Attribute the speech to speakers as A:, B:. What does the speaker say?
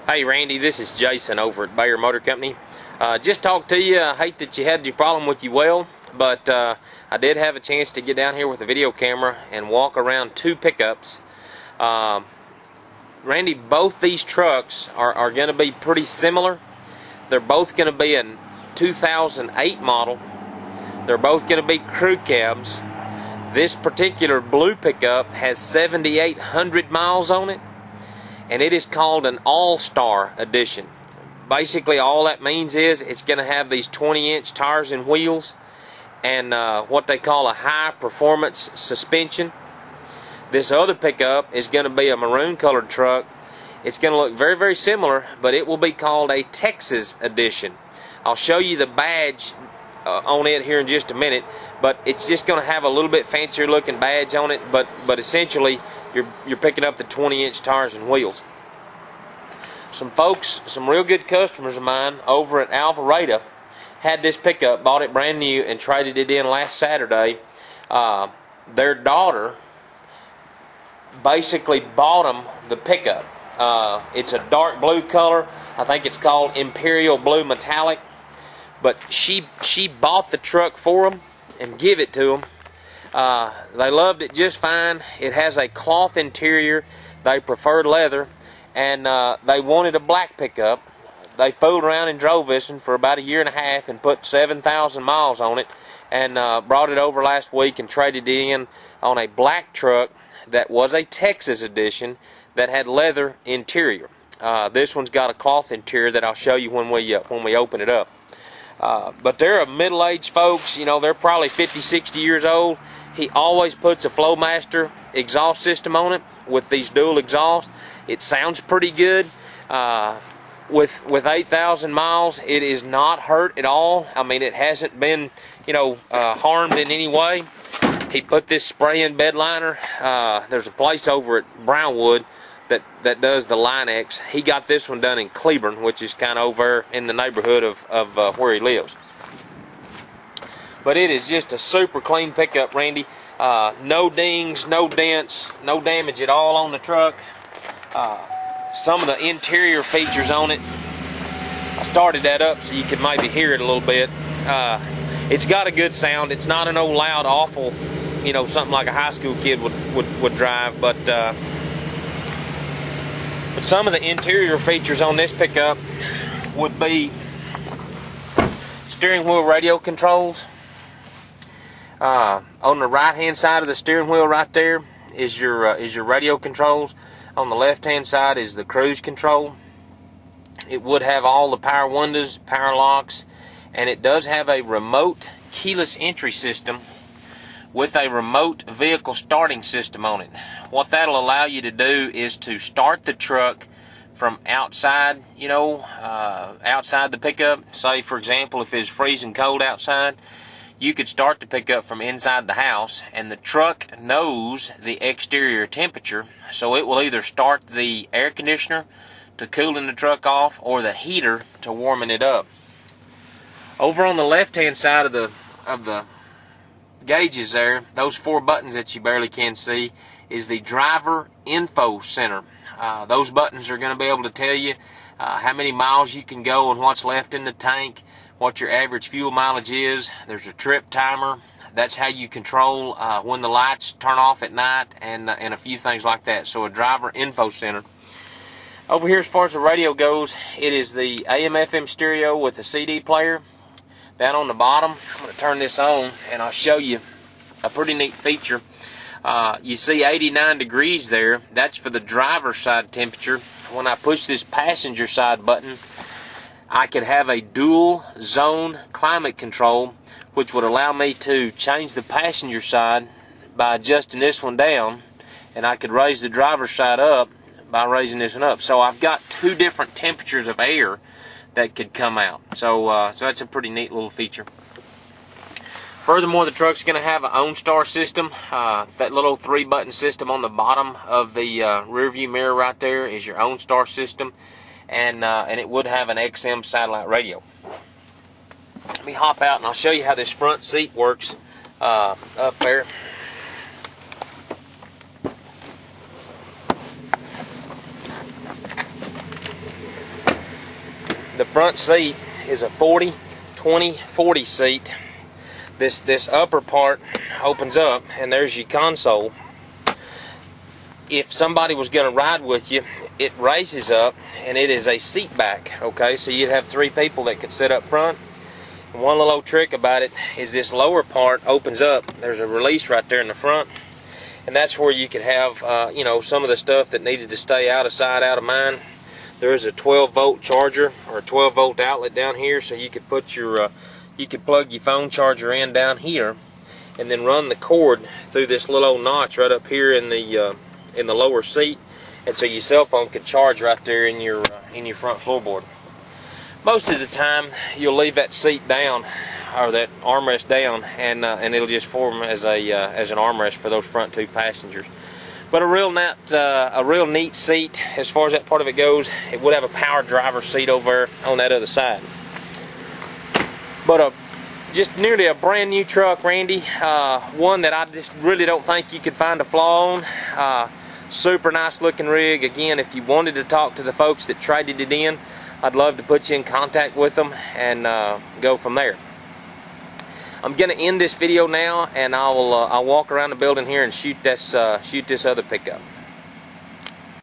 A: Hey Randy, this is Jason over at Bayer Motor Company. Just talked to you. I hate that you had your problem with your well, but I did have a chance to get down here with a video camera and walk around two pickups. Randy, both these trucks are going to be pretty similar. They're both going to be a 2008 model. They're both going to be crew cabs. This particular blue pickup has 7,800 miles on it, and it is called an All-Star Edition. Basically, all that means is it's going to have these 20-inch tires and wheels and what they call a high-performance suspension. This other pickup is going to be a maroon-colored truck. It's going to look very, very similar, but it will be called a Texas Edition. I'll show you the badge on it here in just a minute, but it's just going to have a little bit fancier looking badge on it, but essentially you're picking up the 20-inch tires and wheels. Some folks, some real good customers of mine over at Alvarado had this pickup, bought it brand new and traded it in last Saturday. Their daughter basically bought them the pickup. It's a dark blue color. I think it's called Imperial Blue Metallic. But she bought the truck for them and give it to them. They loved it just fine. It has a cloth interior. They preferred leather, and they wanted a black pickup. They fooled around and drove this one for about a year and a half and put 7,000 miles on it, and brought it over last week and traded it in on a black truck that was a Texas edition that had leather interior. This one's got a cloth interior that I'll show you when we open it up. But they're a middle-aged folks, you know, they're probably 50, 60 years old. He always puts a Flowmaster exhaust system on it with these dual exhausts. It sounds pretty good. With 8,000 miles, it is not hurt at all. I mean, it hasn't been, you know, harmed in any way. He put this spray-in bed liner. There's a place over at Brownwood that does the Line-X. He got this one done in Cleburne, which is kind of over in the neighborhood of where he lives. But it is just a super clean pickup, Randy. No dings, no dents, no damage at all on the truck. Some of the interior features on it, I started that up so you could maybe hear it a little bit. It's got a good sound. It's not an old loud, awful, you know, something like a high school kid would drive, but some of the interior features on this pickup would be steering wheel radio controls. On the right hand side of the steering wheel right there is your radio controls. On the left hand side is the cruise control. It would have all the power windows, power locks, and it does have a remote keyless entry system with a remote vehicle starting system on it. What that'll allow you to do is to start the truck from outside, you know, outside the pickup. Say, for example, if it's freezing cold outside, you could start the pickup from inside the house, and the truck knows the exterior temperature, so it will either start the air conditioner to cooling the truck off or the heater to warming it up. Over on the left-hand side of the gauges there, those four buttons that you barely can see, is the driver info center. Those buttons are going to be able to tell you how many miles you can go and what's left in the tank, what your average fuel mileage is. There's a trip timer. That's how you control when the lights turn off at night, and a few things like that. So a driver info center. Over here, as far as the radio goes, it is the AM/FM stereo with a CD player. Down on the bottom, I'm going to turn this on and I'll show you a pretty neat feature. You see 89 degrees there. That's for the driver's side temperature. When I push this passenger side button, I could have a dual zone climate control, which would allow me to change the passenger side by adjusting this one down, and I could raise the driver's side up by raising this one up. So I've got two different temperatures of air that could come out. So that's a pretty neat little feature. Furthermore, the truck's going to have an OnStar system. That little 3-button system on the bottom of the rear view mirror right there is your OnStar system, and it would have an XM satellite radio. Let me hop out and I'll show you how this front seat works up there. The front seat is a 40-20-40 seat. This upper part opens up, and there's your console. If somebody was going to ride with you, it raises up, and it is a seat back. Okay, so you'd have 3 people that could sit up front. And one little trick about it is this lower part opens up. There's a release right there in the front, and that's where you could have you know, some of the stuff that needed to stay out of sight, out of mind. There is a 12-volt charger or a 12-volt outlet down here, so you could put your you could plug your phone charger in down here, and then run the cord through this little old notch right up here in the lower seat, and so your cell phone could charge right there in your front floorboard. Most of the time, you'll leave that seat down, or that armrest down, and it'll just form as an armrest for those front 2 passengers. But a real neat seat as far as that part of it goes. It would have a power driver seat over on that other side. But just nearly a brand new truck, Randy. One that I just really don't think you could find a flaw on. Super nice looking rig. Again, if you wanted to talk to the folks that traded it in, I'd love to put you in contact with them and go from there. I'm going to end this video now, and I'll walk around the building here and shoot this other pickup.